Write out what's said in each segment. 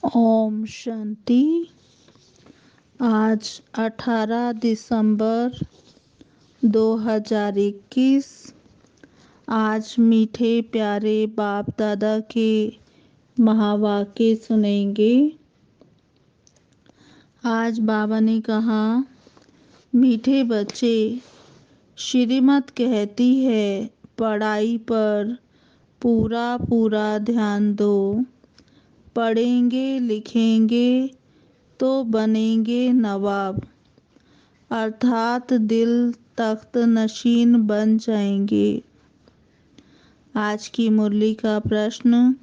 ओम शांति। आज 18 दिसंबर 2021। आज मीठे प्यारे बाप दादा के महावाक्य सुनेंगे। आज बाबा ने कहा, मीठे बच्चे, श्रीमत कहती है पढ़ाई पर पूरा पूरा ध्यान दो। पढ़ेंगे लिखेंगे तो बनेंगे नवाब, अर्थात दिल तख्त नशीन बन जाएंगे। आज की मुरली का प्रश्न,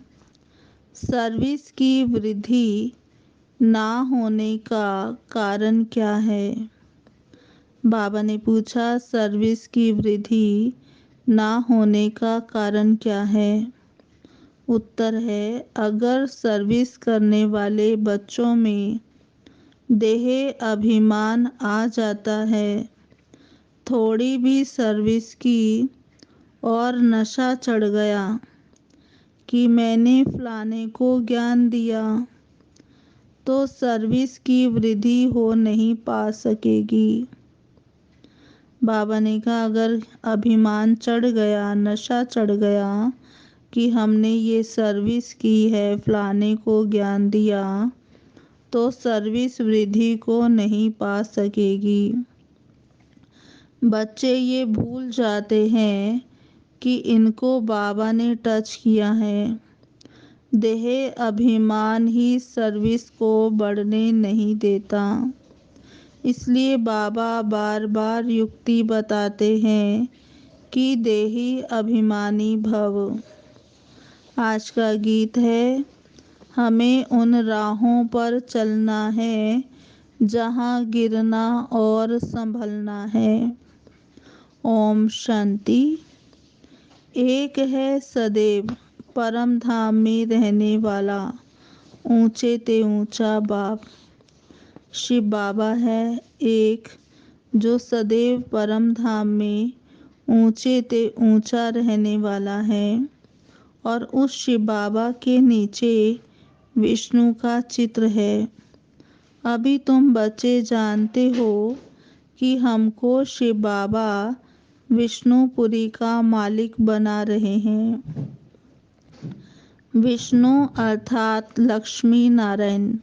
सर्विस की वृद्धि ना होने का कारण क्या है। बाबा ने पूछा, सर्विस की वृद्धि ना होने का कारण क्या है। उत्तर है, अगर सर्विस करने वाले बच्चों में देह अभिमान आ जाता है, थोड़ी भी सर्विस की और नशा चढ़ गया कि मैंने फलाने को ज्ञान दिया, तो सर्विस की वृद्धि हो नहीं पा सकेगी। बाबा ने कहा, अगर अभिमान चढ़ गया, नशा चढ़ गया कि हमने ये सर्विस की है, फलाने को ज्ञान दिया, तो सर्विस वृद्धि को नहीं पा सकेगी। बच्चे ये भूल जाते हैं कि इनको बाबा ने टच किया है। देह अभिमान ही सर्विस को बढ़ने नहीं देता। इसलिए बाबा बार बार युक्ति बताते हैं कि देही अभिमानी भव। आज का गीत है, हमें उन राहों पर चलना है जहाँ गिरना और संभलना है। ओम शांति। एक है सदैव परम धाम में रहने वाला ऊंचे ते ऊंचा बाप। शिव बाबा है एक, जो सदैव परम धाम में ऊंचे ते ऊंचा रहने वाला है, और उस शिव बाबा के नीचे विष्णु का चित्र है। अभी तुम बच्चे जानते हो कि हमको शिव बाबा विष्णुपुरी का मालिक बना रहे हैं। विष्णु अर्थात लक्ष्मी नारायण।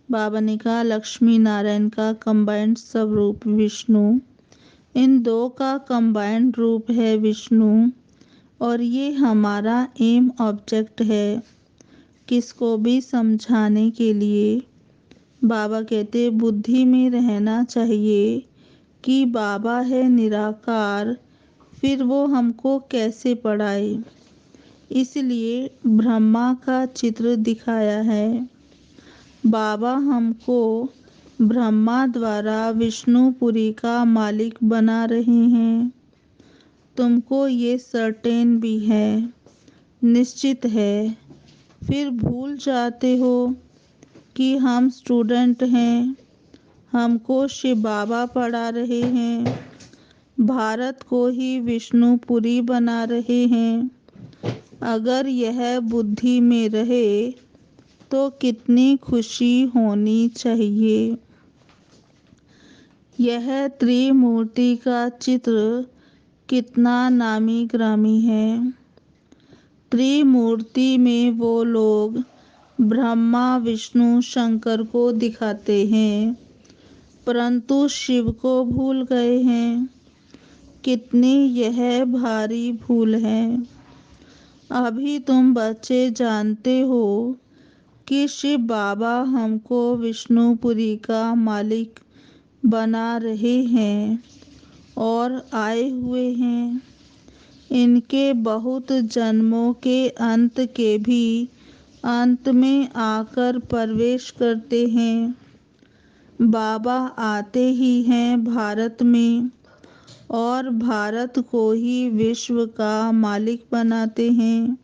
बाबा ने कहा, लक्ष्मी नारायण का कंबाइंड स्वरूप विष्णु, इन दो का कंबाइंड रूप है विष्णु, और ये हमारा एम ऑब्जेक्ट है। किसको भी समझाने के लिए बाबा कहते, बुद्धि में रहना चाहिए कि बाबा है निराकार, फिर वो हमको कैसे पढ़ाए। इसलिए ब्रह्मा का चित्र दिखाया है। बाबा हमको ब्रह्मा द्वारा विष्णुपुरी का मालिक बना रहे हैं। तुमको ये सर्टेन भी है, निश्चित है। फिर भूल जाते हो कि हम स्टूडेंट हैं, हमको शिव बाबा पढ़ा रहे हैं, भारत को ही विष्णुपुरी बना रहे हैं। अगर यह बुद्धि में रहे तो कितनी खुशी होनी चाहिए। यह त्रिमूर्ति का चित्र कितना नामी ग्रामी है। त्रिमूर्ति में वो लोग ब्रह्मा विष्णु शंकर को दिखाते हैं, परंतु शिव को भूल गए हैं। कितनी यह भारी भूल है। अभी तुम बच्चे जानते हो कि शिव बाबा हमको विष्णुपुरी का मालिक बना रहे हैं और आए हुए हैं। इनके बहुत जन्मों के अंत के भी अंत में आकर प्रवेश करते हैं। बाबा आते ही हैं भारत में, और भारत को ही विश्व का मालिक बनाते हैं।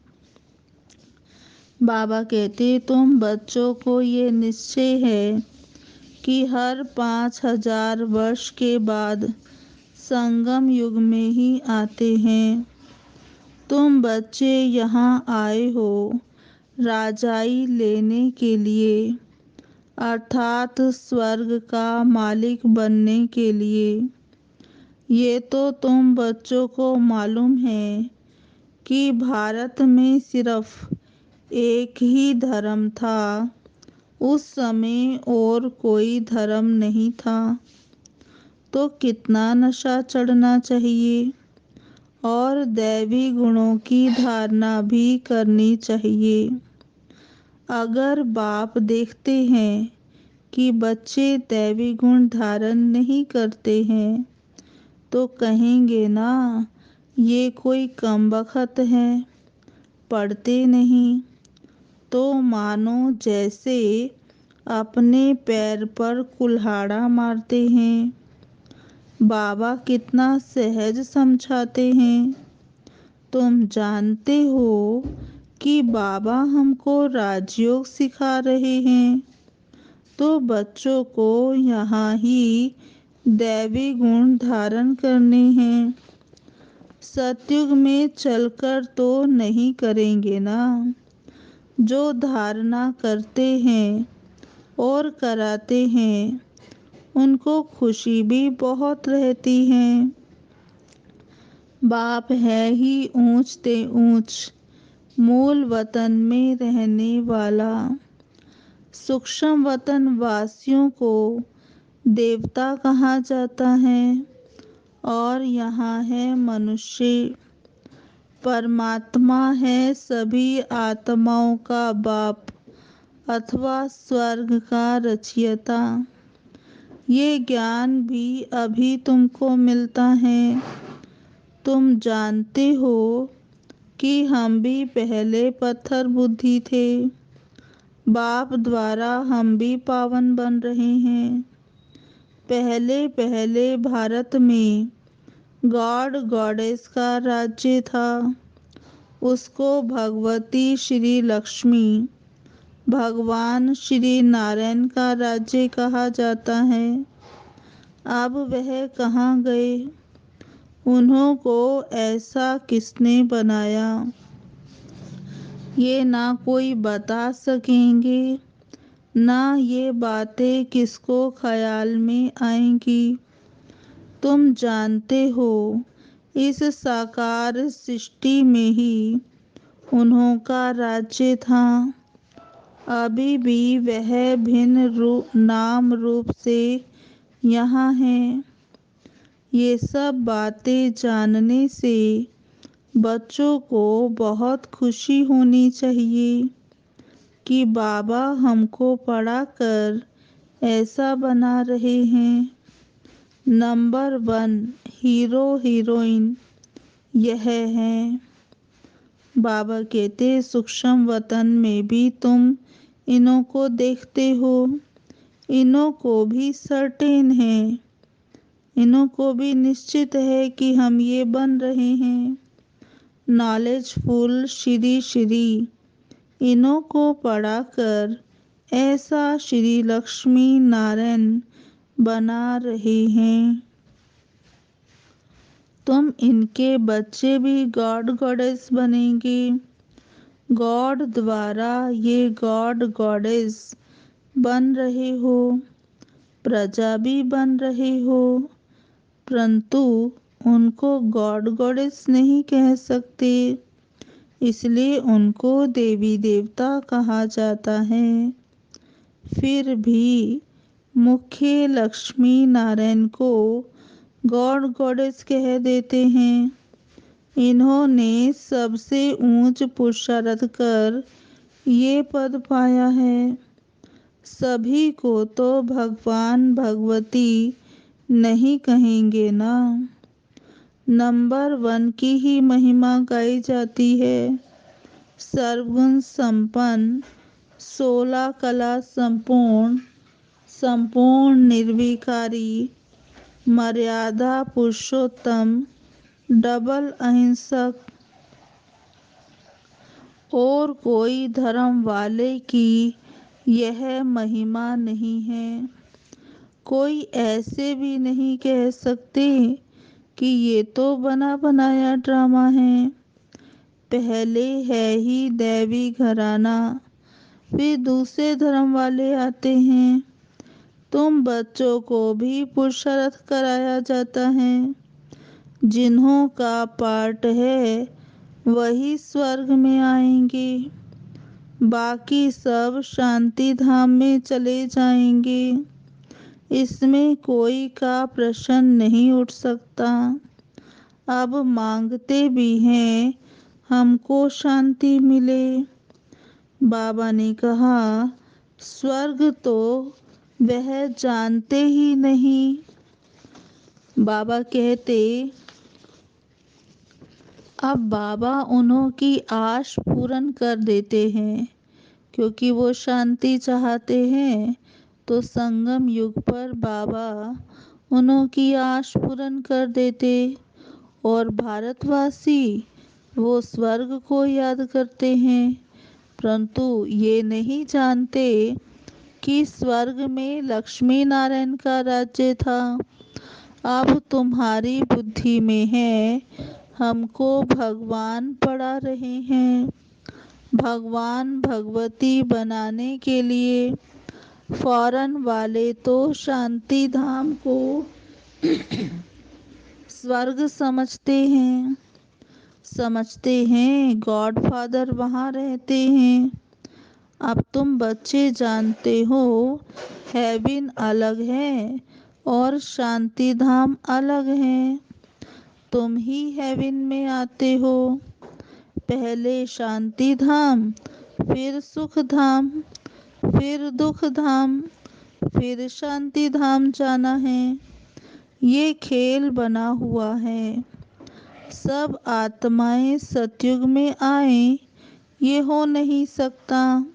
बाबा कहते, तुम बच्चों को ये निश्चय है कि हर 5000 वर्ष के बाद संगम युग में ही आते हैं। तुम बच्चे यहाँ आए हो राजाई लेने के लिए, अर्थात स्वर्ग का मालिक बनने के लिए। ये तो तुम बच्चों को मालूम है कि भारत में सिर्फ एक ही धर्म था उस समय, और कोई धर्म नहीं था। तो कितना नशा चढ़ना चाहिए और दैवी गुणों की धारणा भी करनी चाहिए। अगर बाप देखते हैं कि बच्चे दैवी गुण धारण नहीं करते हैं तो कहेंगे ना, ये कोई कमबख्त है, पढ़ते नहीं। तो मानो जैसे अपने पैर पर कुल्हाड़ा मारते हैं। बाबा कितना सहज समझाते हैं। तुम जानते हो कि बाबा हमको राजयोग सिखा रहे हैं, तो बच्चों को यहाँ ही दैवी गुण धारण करने हैं। सतयुग में चलकर तो नहीं करेंगे ना। जो धारणा करते हैं और कराते हैं उनको खुशी भी बहुत रहती है। बाप है ही ऊंच ते ऊंच, मूल वतन में रहने वाला। सूक्ष्म वतन वासियों को देवता कहा जाता है और यहाँ है मनुष्य। परमात्मा है सभी आत्माओं का बाप अथवा स्वर्ग का रचयिता। ये ज्ञान भी अभी तुमको मिलता है। तुम जानते हो कि हम भी पहले पत्थर बुद्धि थे। बाप द्वारा हम भी पावन बन रहे हैं। पहले पहले भारत में गॉड गॉडेस का राज्य था। उसको भगवती श्री लक्ष्मी, भगवान श्री नारायण का राज्य कहा जाता है। अब वह कहाँ गए? उन्हों को ऐसा किसने बनाया, ये ना कोई बता सकेंगे, ना ये बातें किसको ख्याल में आएंगी। तुम जानते हो इस साकार सृष्टि में ही उन्हों का राज्य था। अभी भी वह भिन्न नाम रूप से यहाँ है। ये सब बातें जानने से बच्चों को बहुत खुशी होनी चाहिए कि बाबा हमको पढ़ाकर ऐसा बना रहे हैं। नंबर 1 हीरो हीरोइन यह है। बाबा कहते सूक्ष्म वतन में भी तुम इन्हों को देखते हो। इन्हों को भी सर्टेन है, इन्हों को भी निश्चित है कि हम ये बन रहे हैं। नॉलेजफुल श्री श्री इन्हों को पढ़ाकर ऐसा श्री लक्ष्मी नारायण बना रहे हैं। तुम इनके बच्चे भी गॉड गॉडेस बनेंगे। गॉड द्वारा ये गॉड गॉडेस बन रहे हो, प्रजा भी बन रहे हो, परंतु उनको गॉड गॉडेस नहीं कह सकते, इसलिए उनको देवी देवता कहा जाता है। फिर भी मुख्य लक्ष्मी नारायण को गॉड गॉडेस कह देते हैं। इन्होंने सबसे ऊंच पुरुषार्थ कर ये पद पाया है। सभी को तो भगवान भगवती नहीं कहेंगे ना। नंबर 1 की ही महिमा गाई जाती है। सर्वगुण संपन्न, 16 कला संपूर्ण, संपूर्ण निर्विकारी, मर्यादा पुरुषोत्तम, डबल अहिंसक, और कोई धर्म वाले की यह महिमा नहीं है। कोई ऐसे भी नहीं कह सकते कि ये तो बना बनाया ड्रामा है। पहले है ही दैवी घराना, फिर दूसरे धर्म वाले आते हैं। तुम बच्चों को भी पुरुषार्थ कराया जाता है। जिन्हों का पाठ है वही स्वर्ग में आएंगे, बाकी सब शांति धाम में चले जाएंगे। इसमें कोई का प्रश्न नहीं उठ सकता। अब मांगते भी हैं हमको शांति मिले। बाबा ने कहा, स्वर्ग तो वह जानते ही नहीं। बाबा कहते, अब बाबा उन्हों की आश पूर्ण कर देते हैं, क्योंकि वो शांति चाहते हैं। तो संगम युग पर बाबा उन्हों की आश पूर्ण कर देते और भारतवासी वो स्वर्ग को याद करते हैं, परंतु ये नहीं जानते कि स्वर्ग में लक्ष्मी नारायण का राज्य था। अब तुम्हारी बुद्धि में है हमको भगवान पढ़ा रहे हैं। भगवान भगवती बनाने के लिए फॉरेन वाले तो शांति धाम को स्वर्ग समझते हैं गॉडफादर वहाँ रहते हैं। अब तुम बच्चे जानते हो हेवन अलग है और शांति धाम अलग है। तुम ही हेवन में आते हो, पहले शांति धाम, फिर सुख धाम, फिर दुख धाम, फिर शांति धाम जाना है। ये खेल बना हुआ है। सब आत्माएं सतयुग में आए, ये हो नहीं सकता।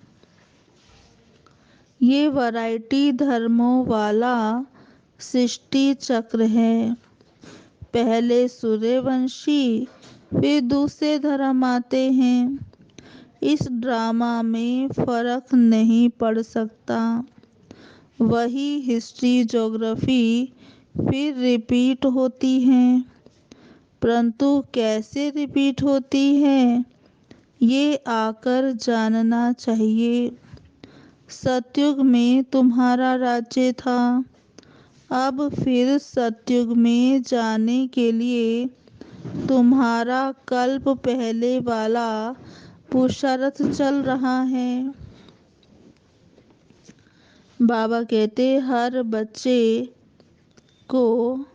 ये वैरायटी धर्मों वाला सृष्टि चक्र है। पहले सूर्यवंशी, फिर दूसरे धर्म आते हैं। इस ड्रामा में फर्क नहीं पड़ सकता। वही हिस्ट्री ज्योग्राफी फिर रिपीट होती है, परंतु कैसे रिपीट होती है ये आकर जानना चाहिए। सतयुग में तुम्हारा राज्य था, अब फिर सतयुग में जाने के लिए तुम्हारा कल्प पहले वाला पुरुषार्थ चल रहा है। बाबा कहते, हर बच्चे को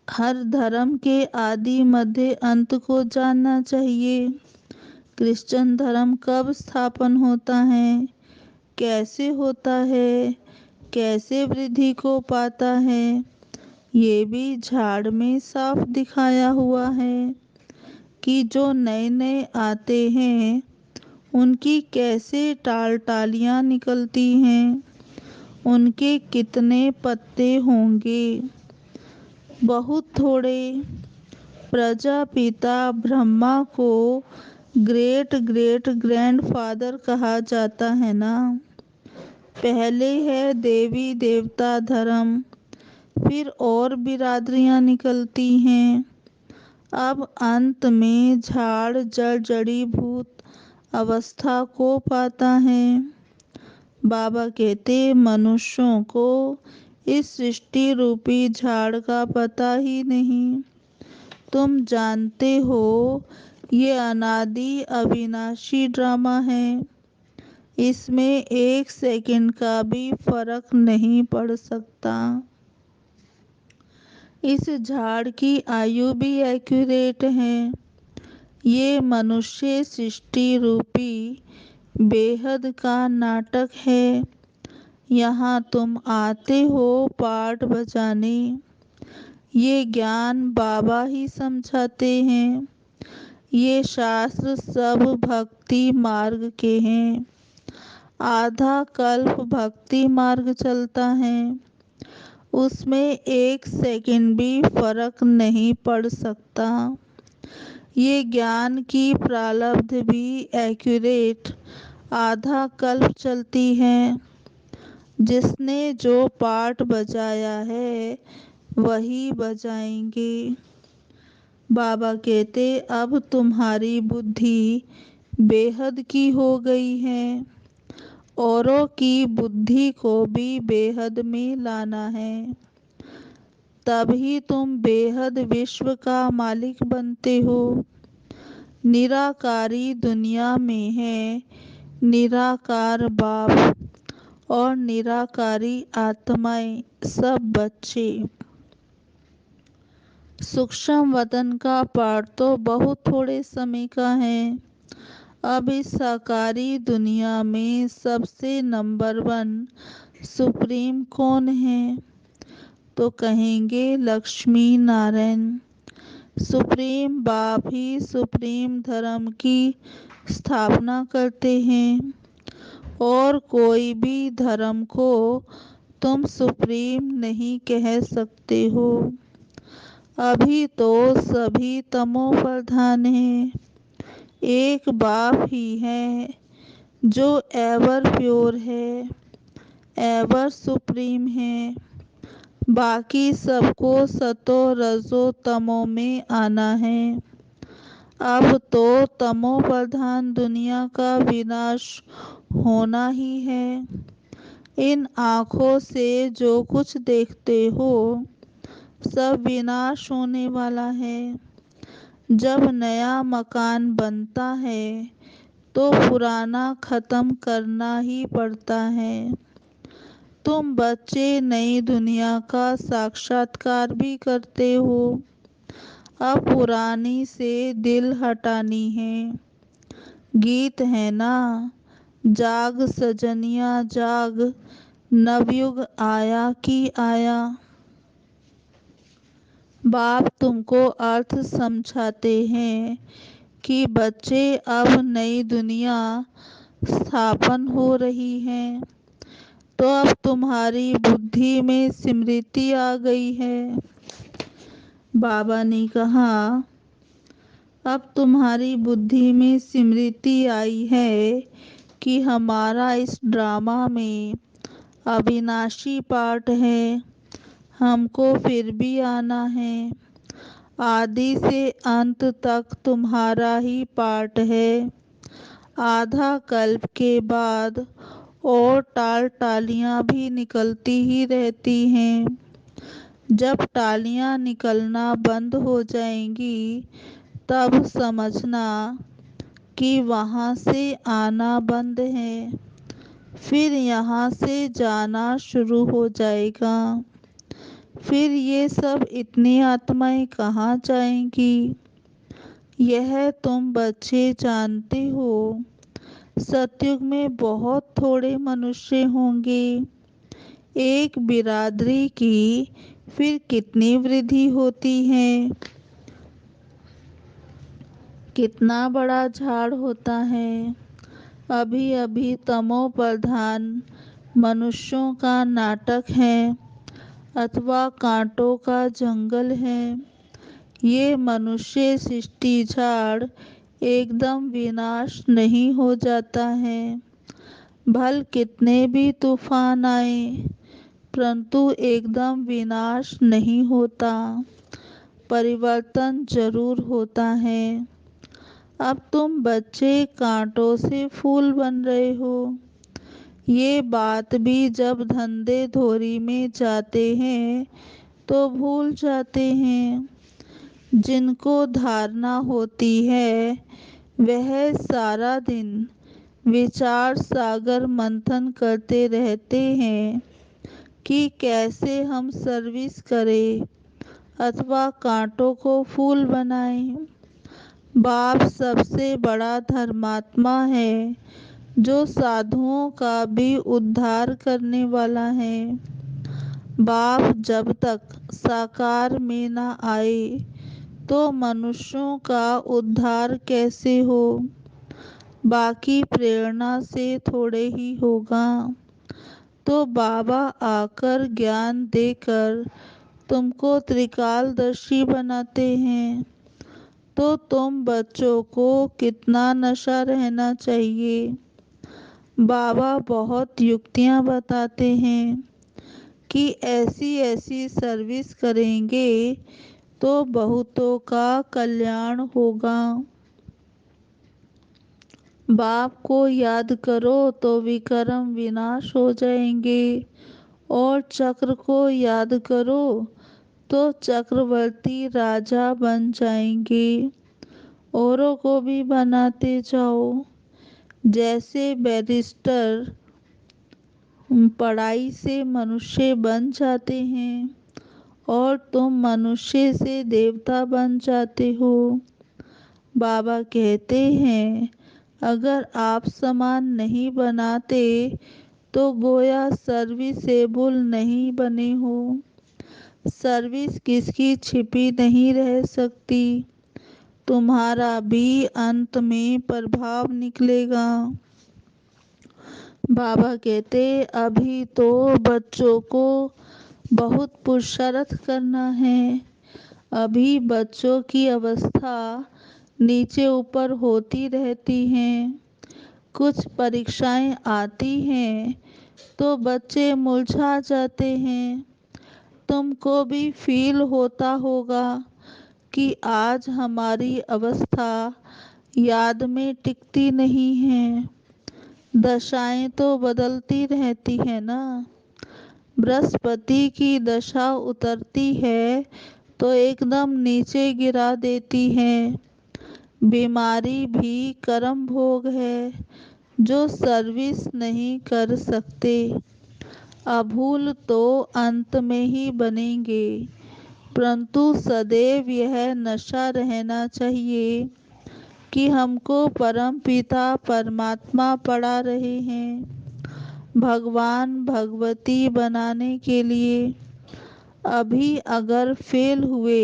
हर धर्म के आदि मध्य अंत को जानना चाहिए। क्रिश्चियन धर्म कब स्थापन होता है, कैसे होता है, कैसे वृद्धि को पाता है, ये भी झाड़ में साफ दिखाया हुआ है कि जो नए नए आते हैं उनकी कैसे टालियां निकलती हैं, उनके कितने पत्ते होंगे, बहुत थोड़े। प्रजापिता ब्रह्मा को ग्रेट ग्रेट ग्रैंडफादर कहा जाता है ना। पहले है देवी देवता धर्म, फिर और बिरादरियां निकलती हैं। अब अंत में झाड़ जड़ जड़ी भूत अवस्था को पाता है। बाबा कहते, मनुष्यों को इस सृष्टि रूपी झाड़ का पता ही नहीं। तुम जानते हो ये अनादि अविनाशी ड्रामा है, इसमें एक सेकंड का भी फर्क नहीं पड़ सकता। इस झाड़ की आयु भी एक्यूरेट है। ये मनुष्य सृष्टि रूपी बेहद का नाटक है। यहाँ तुम आते हो पाठ बजाने, ये ज्ञान बाबा ही समझाते हैं। ये शास्त्र सब भक्ति मार्ग के हैं। आधा कल्प भक्ति मार्ग चलता है, उसमें एक सेकंड भी फर्क नहीं पड़ सकता। ये ज्ञान की प्रारब्ध भी एक्यूरेट आधा कल्प चलती है। जिसने जो पाठ बजाया है वही बजाएंगे। बाबा कहते अब तुम्हारी बुद्धि बेहद की हो गई है, औरों की बुद्धि को भी बेहद में लाना है, तभी तुम बेहद विश्व का मालिक बनते हो। निराकारी दुनिया में है निराकार बाप और निराकारी आत्माएं, सब बच्चे। सूक्ष्म वतन का पाठ तो बहुत थोड़े समय का है। अब इस साकारी दुनिया में सबसे नंबर 1 सुप्रीम कौन है? तो कहेंगे लक्ष्मी नारायण। सुप्रीम बाप ही सुप्रीम धर्म की स्थापना करते हैं, और कोई भी धर्म को तुम सुप्रीम नहीं कह सकते हो। अभी तो सभी तमो प्रधान है। एक बाप ही है जो एवर प्योर है, एवर सुप्रीम है। बाकी सबको सतो रजो तमो में आना है। अब तो तमो प्रधान दुनिया का विनाश होना ही है। इन आँखों से जो कुछ देखते हो सब विनाश होने वाला है। जब नया मकान बनता है तो पुराना खत्म करना ही पड़ता है। तुम बच्चे नई दुनिया का साक्षात्कार भी करते हो। अब पुरानी से दिल हटानी है। गीत है ना, जाग सजनिया जाग, नवयुग आया कि आया। बाप तुमको अर्थ समझाते हैं कि बच्चे अब नई दुनिया स्थापन हो रही है, तो अब तुम्हारी बुद्धि में स्मृति आ गई है। बाबा ने कहा अब तुम्हारी बुद्धि में स्मृति आई है कि हमारा इस ड्रामा में अविनाशी पार्ट है, हमको फिर भी आना है। आदि से अंत तक तुम्हारा ही पार्ट है। आधा कल्प के बाद और टाल टालियां भी निकलती ही रहती हैं। जब टालियां निकलना बंद हो जाएंगी तब समझना कि वहां से आना बंद है, फिर यहाँ से जाना शुरू हो जाएगा। फिर ये सब इतनी आत्माएं कहाँ जाएंगी? यह तुम बच्चे जानते हो। सतयुग में बहुत थोड़े मनुष्य होंगे। एक बिरादरी की फिर कितनी वृद्धि होती है, कितना बड़ा झाड़ होता है। अभी अभी तमो प्रधान मनुष्यों का नाटक है अथवा कांटों का जंगल है। ये मनुष्य सृष्टि झाड़ एकदम विनाश नहीं हो जाता है। भल कितने भी तूफान आए परंतु एकदम विनाश नहीं होता, परिवर्तन जरूर होता है। अब तुम बच्चे कांटों से फूल बन रहे हो। ये बात भी जब धंधे धोरी में जाते हैं तो भूल जाते हैं। जिनको धारणा होती है वह सारा दिन विचार सागर मंथन करते रहते हैं कि कैसे हम सर्विस करें अथवा कांटों को फूल बनाएं। बाप सबसे बड़ा धर्मात्मा है जो साधुओं का भी उद्धार करने वाला है। बाप जब तक साकार में न आए तो मनुष्यों का उद्धार कैसे हो? बाकी प्रेरणा से थोड़े ही होगा। तो बाबा आकर ज्ञान देकर तुमको त्रिकालदर्शी बनाते हैं। तो तुम बच्चों को कितना नशा रहना चाहिए। बाबा बहुत युक्तियां बताते हैं कि ऐसी ऐसी सर्विस करेंगे तो बहुतों का कल्याण होगा। बाप को याद करो तो विकर्म विनाश हो जाएंगे, और चक्र को याद करो तो चक्रवर्ती राजा बन जाएंगे। औरों को भी बनाते जाओ। जैसे बैरिस्टर पढ़ाई से मनुष्य बन जाते हैं, और तुम मनुष्य से देवता बन जाते हो। बाबा कहते हैं, अगर आप समान नहीं बनाते तो गोया सर्विसेबल नहीं बने हो। सर्विस किसकी छिपी नहीं रह सकती। तुम्हारा भी अंत में प्रभाव निकलेगा। बाबा कहते, अभी तो बच्चों को बहुत पुरुषार्थ करना है। अभी बच्चों की अवस्था नीचे ऊपर होती रहती है। कुछ परीक्षाएं आती हैं तो बच्चे मुरझा जाते हैं। तुमको भी फील होता होगा कि आज हमारी अवस्था याद में टिकती नहीं है। दशाएं तो बदलती रहती है ना। बृहस्पति की दशा उतरती है तो एकदम नीचे गिरा देती है। बीमारी भी कर्म भोग है जो सर्विस नहीं कर सकते। अभूल तो अंत में ही बनेंगे, परंतु सदैव यह नशा रहना चाहिए कि हमको परम पिता परमात्मा पढ़ा रहे हैं, भगवान भगवती बनाने के लिए। अभी अगर फेल हुए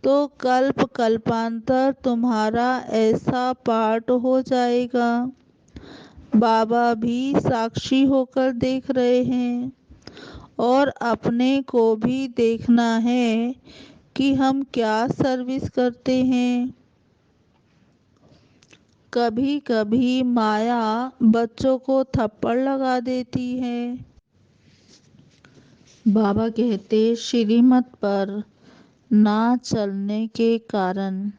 तो कल्प कल्पांतर तुम्हारा ऐसा पाठ हो जाएगा। बाबा भी साक्षी होकर देख रहे हैं, और अपने को भी देखना है कि हम क्या सर्विस करते हैं। कभी कभी माया बच्चों को थप्पड़ लगा देती है। बाबा कहते, श्रीमत पर ना चलने के कारण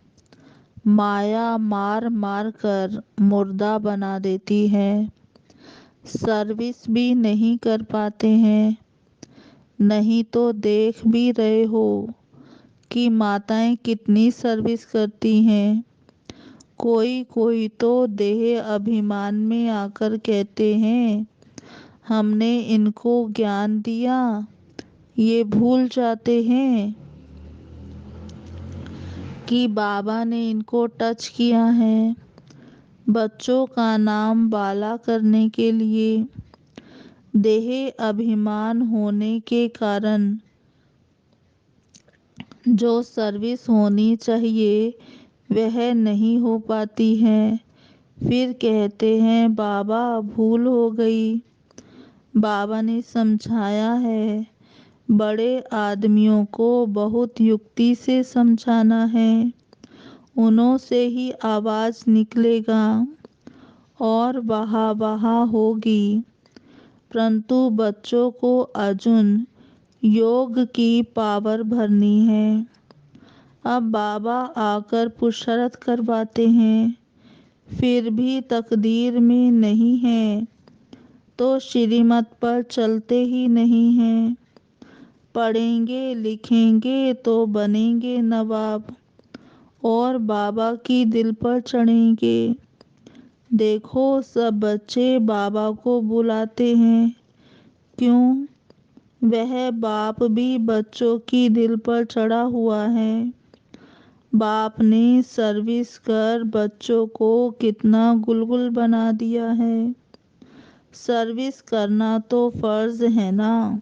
माया मार मार कर मुर्दा बना देती है। सर्विस भी नहीं कर पाते हैं। नहीं तो देख भी रहे हो कि माताएं कितनी सर्विस करती हैं। कोई कोई तो देह अभिमान में आकर कहते हैं, हमने इनको ज्ञान दिया। ये भूल जाते हैं कि बाबा ने इनको टच किया है। बच्चों का नाम बाला करने के लिए देह अभिमान होने के कारण जो सर्विस होनी चाहिए वह नहीं हो पाती है। फिर कहते हैं, बाबा भूल हो गई। बाबा ने समझाया है, बड़े आदमियों को बहुत युक्ति से समझाना है। उन्हों से ही आवाज निकलेगा और वाहा वाहा होगी। परंतु बच्चों को अर्जुन योग की पावर भरनी है। अब बाबा आकर पुरुषार्थ करवाते हैं, फिर भी तकदीर में नहीं है तो श्रीमत पर चलते ही नहीं हैं। पढ़ेंगे लिखेंगे तो बनेंगे नवाब, और बाबा की दिल पर चढ़ेंगे। देखो सब बच्चे बाबा को बुलाते हैं। क्यों? वह बाप भी बच्चों की दिल पर चढ़ा हुआ है। बाप ने सर्विस कर बच्चों को कितना गुलगुल बना दिया है। सर्विस करना तो फर्ज है ना।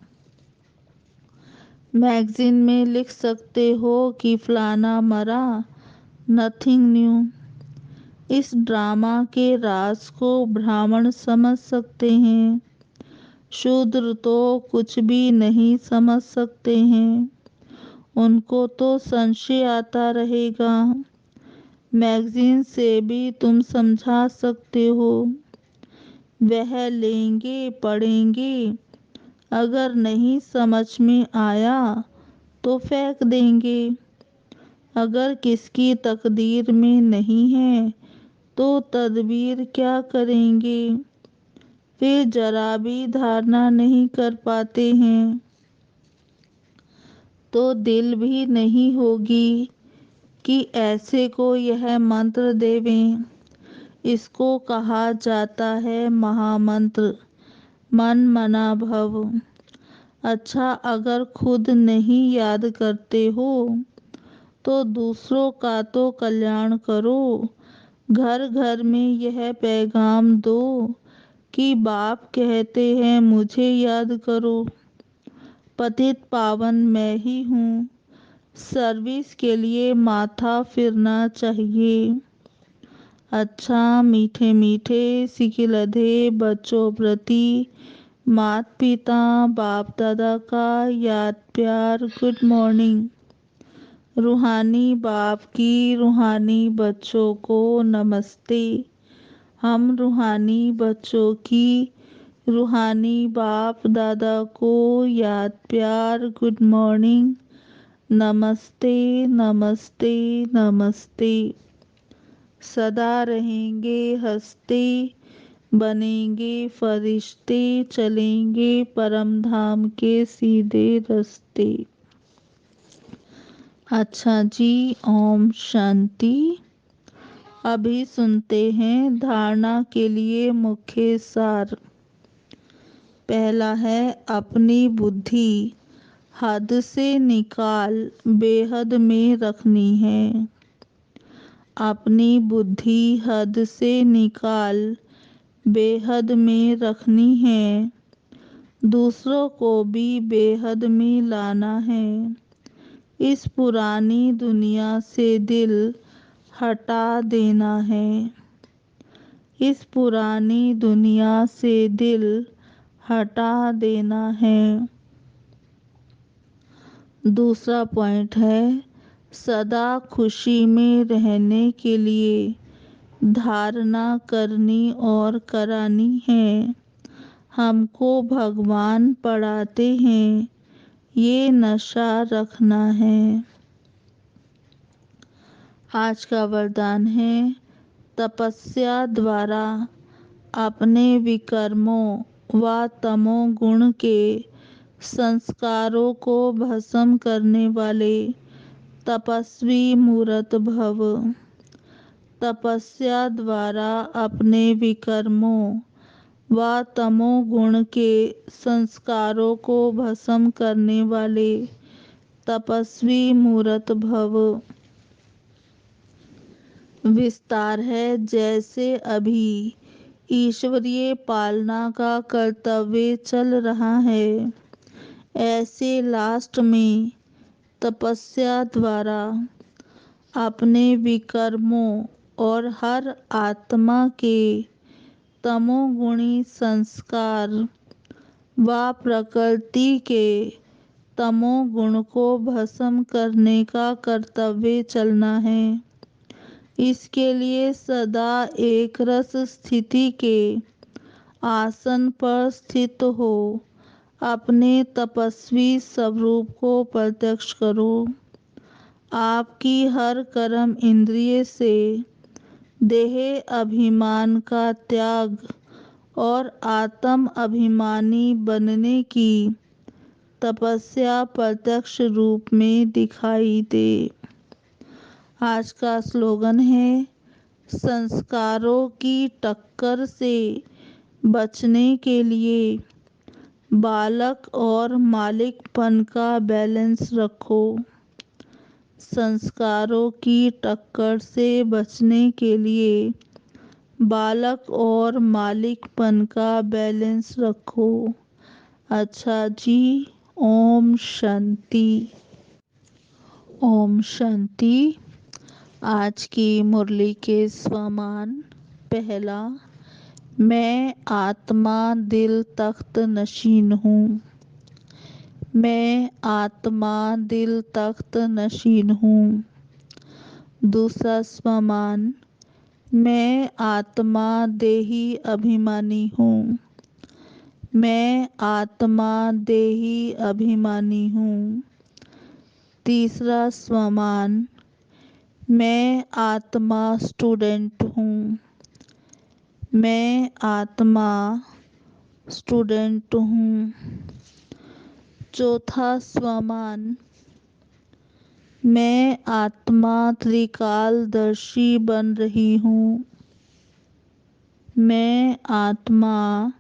मैगजीन में लिख सकते हो कि फलाना मरा, नथिंग न्यू। इस ड्रामा के राज को ब्राह्मण समझ सकते हैं, शूद्र तो कुछ भी नहीं समझ सकते हैं। उनको तो संशय आता रहेगा। मैगजीन से भी तुम समझा सकते हो। वह लेंगे पढ़ेंगे, अगर नहीं समझ में आया तो फेंक देंगे। अगर किसकी तकदीर में नहीं है तो तदबीर क्या करेंगे। वे जरा भी धारणा नहीं कर पाते हैं तो दिल भी नहीं होगी कि ऐसे को यह मंत्र देवें। इसको कहा जाता है महामंत्र, मन मना भव। अच्छा, अगर खुद नहीं याद करते हो तो दूसरों का तो कल्याण करो। घर घर में यह पैगाम दो कि बाप कहते हैं मुझे याद करो। पतित पावन मैं ही हूँ, सर्विस के लिए माथा फिरना चाहिए। अच्छा, मीठे मीठे सिकिलधे बच्चों प्रति माता पिता बाप दादा का याद प्यार गुड मॉर्निंग। रूहानी बाप की रूहानी बच्चों को नमस्ते। हम रूहानी बच्चों की रूहानी बाप दादा को याद प्यार गुड मॉर्निंग, नमस्ते नमस्ते नमस्ते। सदा रहेंगे हंसते, बनेंगे फरिश्ते, चलेंगे परम धाम के सीधे रास्ते। अच्छा जी, ओम शांति। अभी सुनते हैं धारणा के लिए मुख्य सार। पहला है, अपनी बुद्धि हद से निकाल बेहद में रखनी है। अपनी बुद्धि हद से निकाल बेहद में रखनी है। दूसरों को भी बेहद में लाना है। इस पुरानी दुनिया से दिल हटा देना है। इस पुरानी दुनिया से दिल हटा देना है। दूसरा पॉइंट है, सदा खुशी में रहने के लिए धारणा करनी और करानी है। हमको भगवान पढ़ाते हैं, ये नशा रखना है। आज का वरदान है, तपस्या द्वारा अपने विकर्मों व तमोगुण के संस्कारों को भस्म करने वाले तपस्वी मूर्त भव। तपस्या द्वारा अपने विकर्मों व तमोगुण के संस्कारों को भस्म करने वाले तपस्वी मूर्त भव। विस्तार है, जैसे अभी ईश्वरीय पालना का कर्तव्य चल रहा है, ऐसे लास्ट में तपस्या द्वारा अपने विकर्मों और हर आत्मा के तमोगुणी संस्कार व प्रकृति के तमोगुण को भस्म करने का कर्तव्य चलना है। इसके लिए सदा एक रस स्थिति के आसन पर स्थित हो अपने तपस्वी स्वरूप को प्रत्यक्ष करो। आपकी हर कर्म इंद्रिय से देह अभिमान का त्याग और आत्म अभिमानी बनने की तपस्या प्रत्यक्ष रूप में दिखाई दे। आज का स्लोगन है, संस्कारों की टक्कर से बचने के लिए बालक और मालिकपन का बैलेंस रखो। संस्कारों की टक्कर से बचने के लिए बालक और मालिकपन का बैलेंस रखो। अच्छा जी, ओम शांति। ओम शांति। आज की मुरली के स्वमान। पहला, मैं आत्मा दिल तख्त नशीन हूँ। मैं आत्मा दिल तख्त नशीन हूँ। दूसरा स्वमान, मैं आत्मा देही अभिमानी हूँ। मैं आत्मा देही अभिमानी हूँ। तीसरा स्वमान, मैं आत्मा स्टूडेंट हूँ। मैं आत्मा स्टूडेंट हूँ। चौथा स्वमान। मैं आत्मा त्रिकालदर्शी बन रही हूँ। मैं आत्मा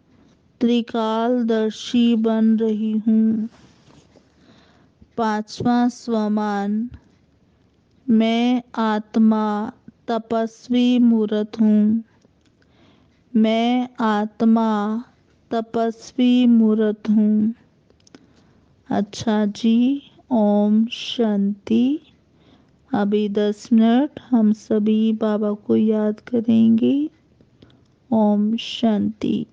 त्रिकालदर्शी बन रही हूँ। पांचवा स्वमान। मैं आत्मा तपस्वी मूर्त हूँ। मैं आत्मा तपस्वी मूर्त हूँ। अच्छा जी, ओम शांति। अभी 10 मिनट हम सभी बाबा को याद करेंगे। ओम शांति।